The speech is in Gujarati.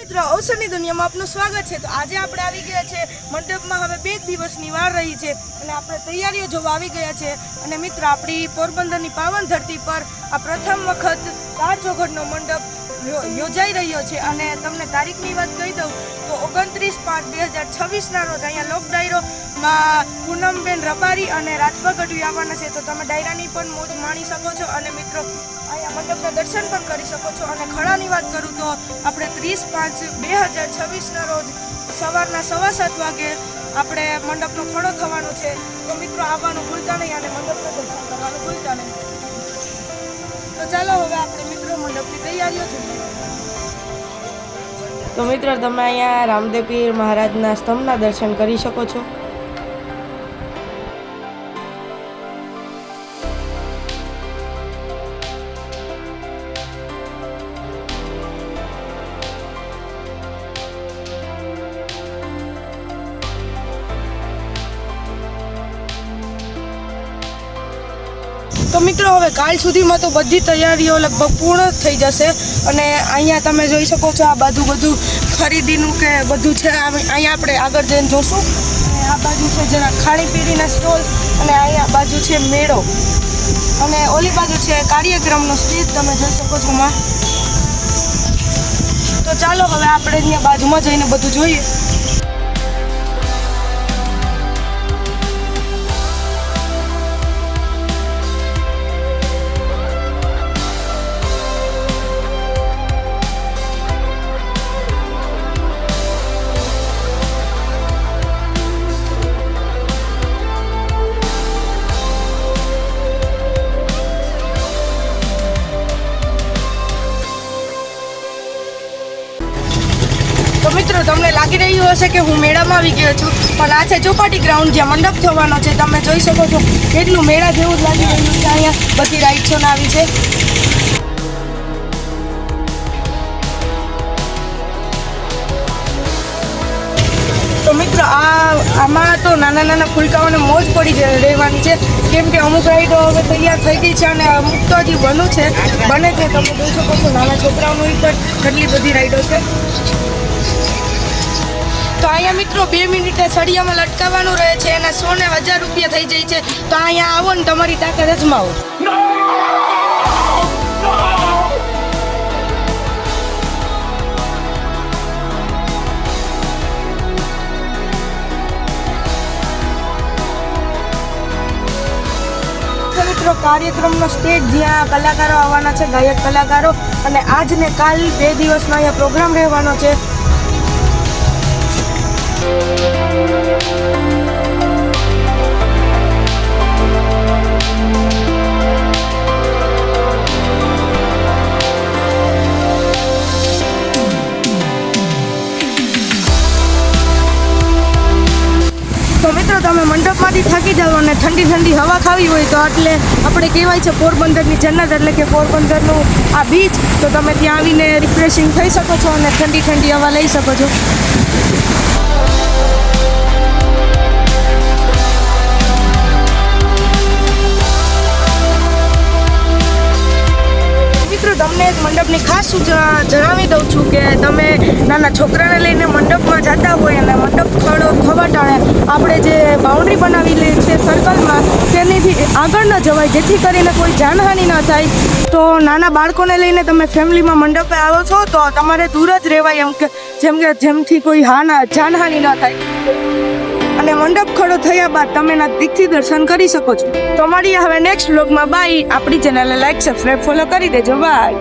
મિત્રો અવસરની દુનિયામાં આપનું સ્વાગત છે। તો આજે આપણે આવી ગયા છે મંડપમાં। હવે 2 દિવસની વાર રહી છે અને આપણે તૈયારીઓ જોવા આવી ગયા છે। અને મિત્રો આપણી પોરબંદરની પાવન ધરતી પર આ પ્રથમ વખત 4 ચોઘડનો મંડપ યોજાઈ રહ્યો છે। અને તમને તારીખની વાત કહી દઉં તો 29/5/2026ના રોજ અહીંયા લોક ડાયરોમાં પૂનમબેન રબારી અને રાજભા ગઢવી આવવાના છે। તો તમે ડાયરાની પણ મોજ માણી શકો છો અને મિત્રો અહીંયા મંડપના દર્શન પણ કરી શકો છો। અને ખડાની વાત કરું તો આપણે 30/5/2026ના રોજ સવારના 7:15 વાગે આપણે મંડપનો ખડો થવાનો છે। તો મિત્રો આવવાનું ભૂલતા નહીં અને મંડપના દર્શન કરવાનું ભૂલતા નહીં। તો ચાલો હવે આપણે મિત્રો મંડપની તૈયારીઓ જોઈએ। તો મિત્રો તમે અહીંયા રામદેવ પીર મહારાજના સ્તંભના દર્શન કરી શકો છો। તો મિત્રો હવે કાલ સુધીમાં તો બધી તૈયારીઓ લગભગ પૂર્ણ થઈ જશે। અને અહીંયા તમે જોઈ શકો છો આ બધું ખરીદીનું કે બધું છે। અહીંયા આપણે આગળ જઈને જોશું। અને આ બાજુ છે જરા ખાણીપીણીના સ્ટોલ અને અહીંયા બાજુ છે મેળો અને ઓલી બાજુ છે કાર્યક્રમનો સ્ટેજ તમે જોઈ શકો છો માં। તો ચાલો હવે આપણે અહીંયા બાજુમાં જઈને બધું જોઈએ। તો મિત્રો તમને લાગી રહ્યું હશે કે હું મેળામાં આવી ગયો છું, પણ આ છે ચોપાટી ગ્રાઉન્ડ જ્યાં મંડપ થવાનો છે। તમે જોઈ શકો છો કેટલું મેળા જેવું જ લાગી રહ્યું છે। અહીંયા બધી રાઇડ્સો આવી છે। તો મિત્રો આમાં તો નાના ફૂલકાઓને મોજ પડી રહેવાની છે, કેમ કે અમુક રાઈડો હવે તૈયાર થઈ ગઈ છે અને અમુક તો હજી બને છે। તમે જોઈ શકો છો નાના છોકરાઓની પણ કેટલી બધી રાઈડો છે। તો અહીંયા મિત્રો 2 મિનિટે સળિયામાં લટકાવવાનું રહે છે અને 100 ને 1000 રૂપિયા થઈ જાય છે। તો અહીંયા આવો ને તમારી તાકાત અજમાવો। મિત્રો કાર્યક્રમનો સ્ટેજ જ્યાં કલાકારો આવવાના છે, ગાયક કલાકારો, અને આજ ને કાલ 2 દિવસનો અહીંયા પ્રોગ્રામ રહેવાનો છે। તો મિત્રો તમે મંડપમાંથી થાકી જાઓ અને ઠંડી હવા ખાવી હોય તો એટલે આપણે કહેવાય છે પોરબંદરની જન્નત, એટલે કે પોરબંદરનું આ બીચ। તો તમે ત્યાં આવીને રિફ્રેશિંગ થઈ શકો છો અને ઠંડી હવા લઈ શકો છો। તમને એક મંડપની ખાસ સૂચના જણાવી દઉં છું કે તમે નાના છોકરાને લઈને મંડપમાં જતા હોય અને મંડપ ખડો થવા ટાણે આપણે જે બાઉન્ડ્રી બનાવેલી છે સર્કલમાં, તેનીથી આગળ ન જવાય, જેથી કરીને કોઈ જાનહાનિ ન થાય। તો નાના બાળકોને લઈને તમે ફેમિલીમાં મંડપે આવો છો તો તમારે દૂર જ રહેવાય, જેમથી કોઈ જાનહાનિ ન થાય। અને મંડપ ખડો થયા બાદ તમે નજીકથી દર્શન કરી શકો છો। તો મળીએ હવે નેક્સ્ટ વ્લોગમાં। બાય। આપણી ચેનલને લાઈક, સબસ્ક્રાઈબ, ફોલો કરી દેજો। બાય।